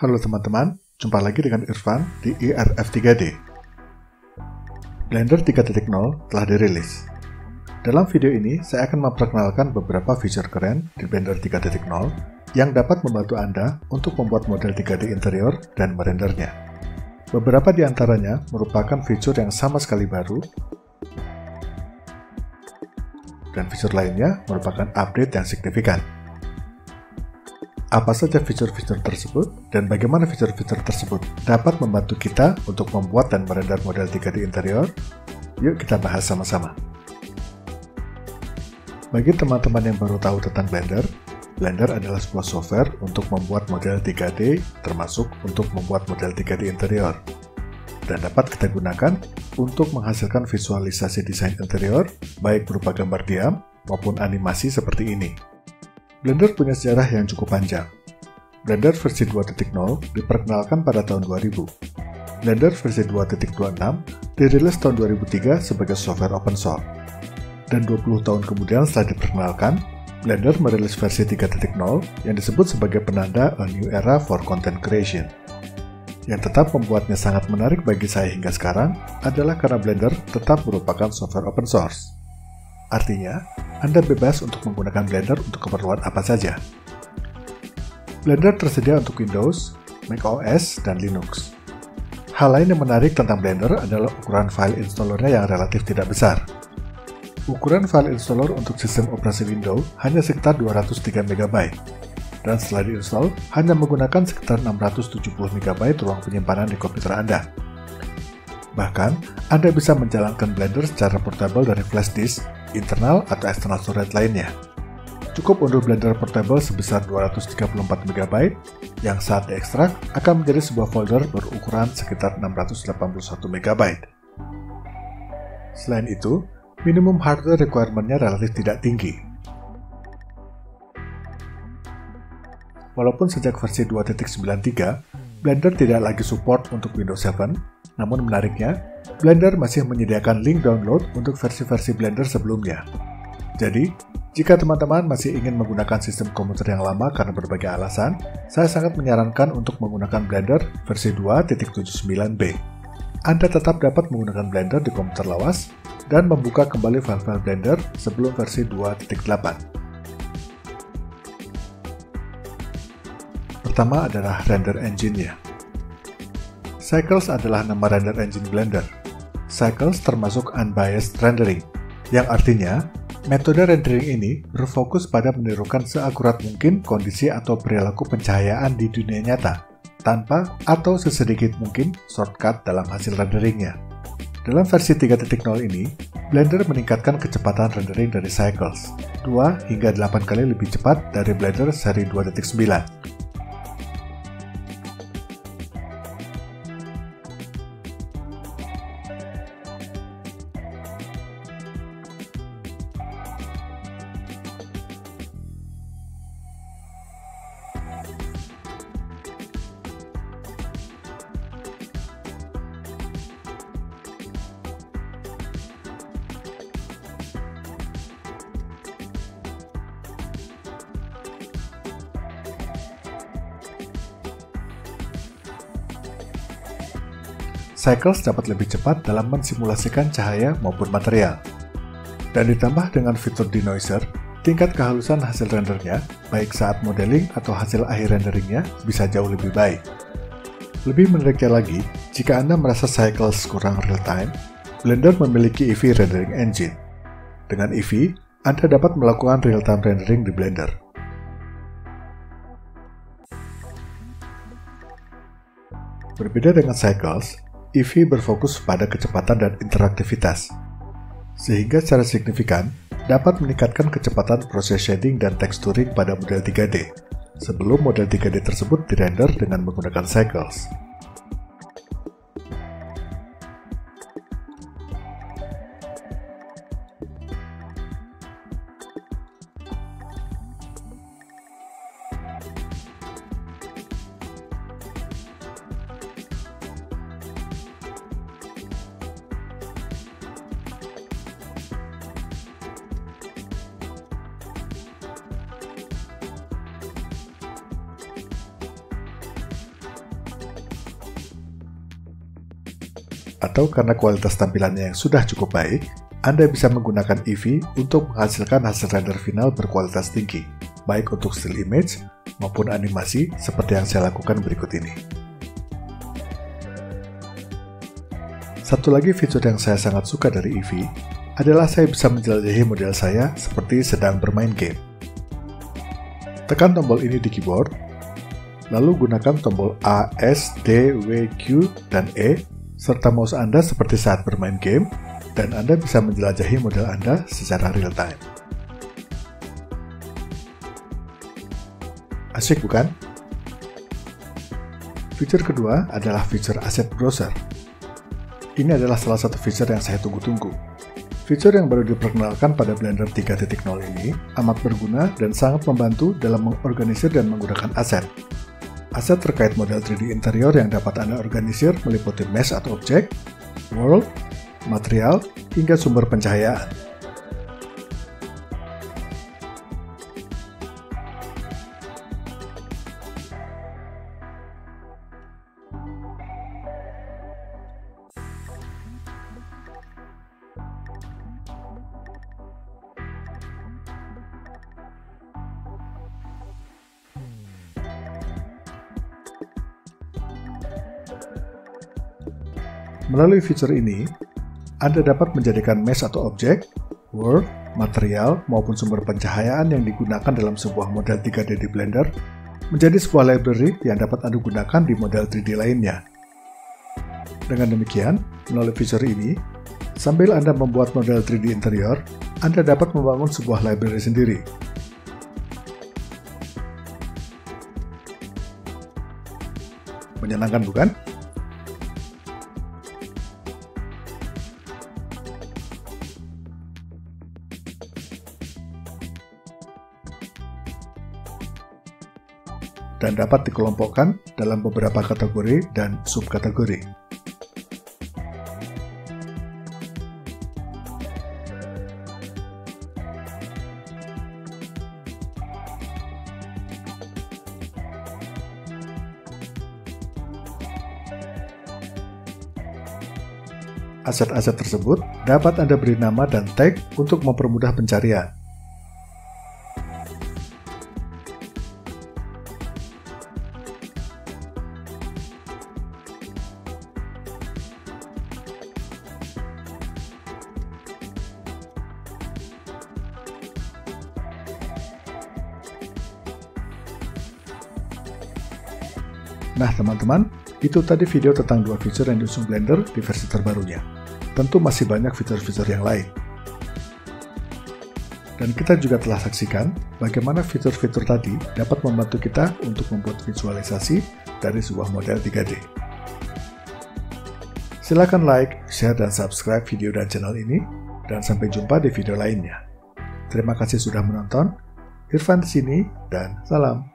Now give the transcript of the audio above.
Halo teman-teman, jumpa lagi dengan Irfan di IRF3D. Blender 3.0 telah dirilis. Dalam video ini, saya akan memperkenalkan beberapa fitur keren di Blender 3.0 yang dapat membantu Anda untuk membuat model 3D interior dan merendernya. Beberapa di antaranya merupakan fitur yang sama sekali baru, dan fitur lainnya merupakan update yang signifikan. Apa saja fitur-fitur tersebut, dan bagaimana fitur-fitur tersebut dapat membantu kita untuk membuat dan merender model 3D interior? Yuk kita bahas sama-sama. Bagi teman-teman yang baru tahu tentang Blender, Blender adalah sebuah software untuk membuat model 3D, termasuk untuk membuat model 3D interior, dan dapat kita gunakan untuk menghasilkan visualisasi desain interior, baik berupa gambar diam maupun animasi seperti ini. Blender punya sejarah yang cukup panjang. Blender versi 2.0 diperkenalkan pada tahun 2000. Blender versi 2.26 dirilis tahun 2003 sebagai software open source. Dan 20 tahun kemudian setelah diperkenalkan, Blender merilis versi 3.0 yang disebut sebagai penanda a new era for content creation. Yang tetap membuatnya sangat menarik bagi saya hingga sekarang adalah karena Blender tetap merupakan software open source. Artinya, Anda bebas untuk menggunakan Blender untuk keperluan apa saja. Blender tersedia untuk Windows, macOS, dan Linux. Hal lain yang menarik tentang Blender adalah ukuran file installernya yang relatif tidak besar. Ukuran file installer untuk sistem operasi Windows hanya sekitar 203 MB, dan setelah diinstal hanya menggunakan sekitar 670 MB ruang penyimpanan di komputer Anda. Bahkan, Anda bisa menjalankan Blender secara portable dari flash disk, internal atau external storage lainnya. Cukup unduh Blender Portable sebesar 234 MB yang saat diekstrak akan menjadi sebuah folder berukuran sekitar 681 MB. Selain itu, minimum hardware requirement-nya relatif tidak tinggi. Walaupun sejak versi 2.93, Blender tidak lagi support untuk Windows 7, namun menariknya, Blender masih menyediakan link download untuk versi-versi Blender sebelumnya. Jadi, jika teman-teman masih ingin menggunakan sistem komputer yang lama karena berbagai alasan, saya sangat menyarankan untuk menggunakan Blender versi 2.79b. Anda tetap dapat menggunakan Blender di komputer lawas dan membuka kembali file-file Blender sebelum versi 2.8. Pertama adalah render engine-nya. Cycles adalah nama render engine Blender. Cycles termasuk unbiased rendering, yang artinya metode rendering ini berfokus pada menirukan seakurat mungkin kondisi atau perilaku pencahayaan di dunia nyata, tanpa atau sesedikit mungkin shortcut dalam hasil renderingnya. Dalam versi 3.0 ini, Blender meningkatkan kecepatan rendering dari Cycles, 2 hingga 8 kali lebih cepat dari Blender seri 2.9. Cycles dapat lebih cepat dalam mensimulasikan cahaya maupun material. Dan ditambah dengan fitur denoiser, tingkat kehalusan hasil rendernya, baik saat modeling atau hasil akhir renderingnya, bisa jauh lebih baik. Lebih menariknya lagi, jika Anda merasa Cycles kurang real-time, Blender memiliki Eevee Rendering Engine. Dengan Eevee, Anda dapat melakukan real-time rendering di Blender. Berbeda dengan Cycles, Eevee berfokus pada kecepatan dan interaktivitas, sehingga secara signifikan dapat meningkatkan kecepatan proses shading dan texturing pada model 3D, sebelum model 3D tersebut dirender dengan menggunakan Cycles. atau karena kualitas tampilannya yang sudah cukup baik, Anda bisa menggunakan Eevee untuk menghasilkan hasil render final berkualitas tinggi, baik untuk still image maupun animasi seperti yang saya lakukan berikut ini. Satu lagi fitur yang saya sangat suka dari Eevee adalah saya bisa menjelajahi model saya seperti sedang bermain game. Tekan tombol ini di keyboard, lalu gunakan tombol A, S, D, W, Q, dan E, serta mouse Anda seperti saat bermain game, dan Anda bisa menjelajahi model Anda secara real time. Asyik bukan? Fitur kedua adalah fitur Asset Browser. Ini adalah salah satu fitur yang saya tunggu-tunggu. Fitur yang baru diperkenalkan pada Blender 3.0 ini amat berguna dan sangat membantu dalam mengorganisir dan menggunakan aset. Aset terkait model 3D interior yang dapat Anda organisir meliputi mesh atau objek, world, material, hingga sumber pencahayaan. Melalui fitur ini, Anda dapat menjadikan mesh atau objek, world, material, maupun sumber pencahayaan yang digunakan dalam sebuah model 3D di Blender menjadi sebuah library yang dapat Anda gunakan di model 3D lainnya. Dengan demikian, melalui fitur ini, sambil Anda membuat model 3D interior, Anda dapat membangun sebuah library sendiri. Menyenangkan bukan? Dan dapat dikelompokkan dalam beberapa kategori dan subkategori. Aset-aset tersebut dapat Anda beri nama dan tag untuk mempermudah pencarian. Nah teman-teman, itu tadi video tentang dua fitur yang diusung Blender di versi terbarunya. Tentu masih banyak fitur-fitur yang lain. Dan kita juga telah saksikan bagaimana fitur-fitur tadi dapat membantu kita untuk membuat visualisasi dari sebuah model 3D. Silakan like, share, dan subscribe video dan channel ini, dan sampai jumpa di video lainnya. Terima kasih sudah menonton. Irfan di sini, dan salam.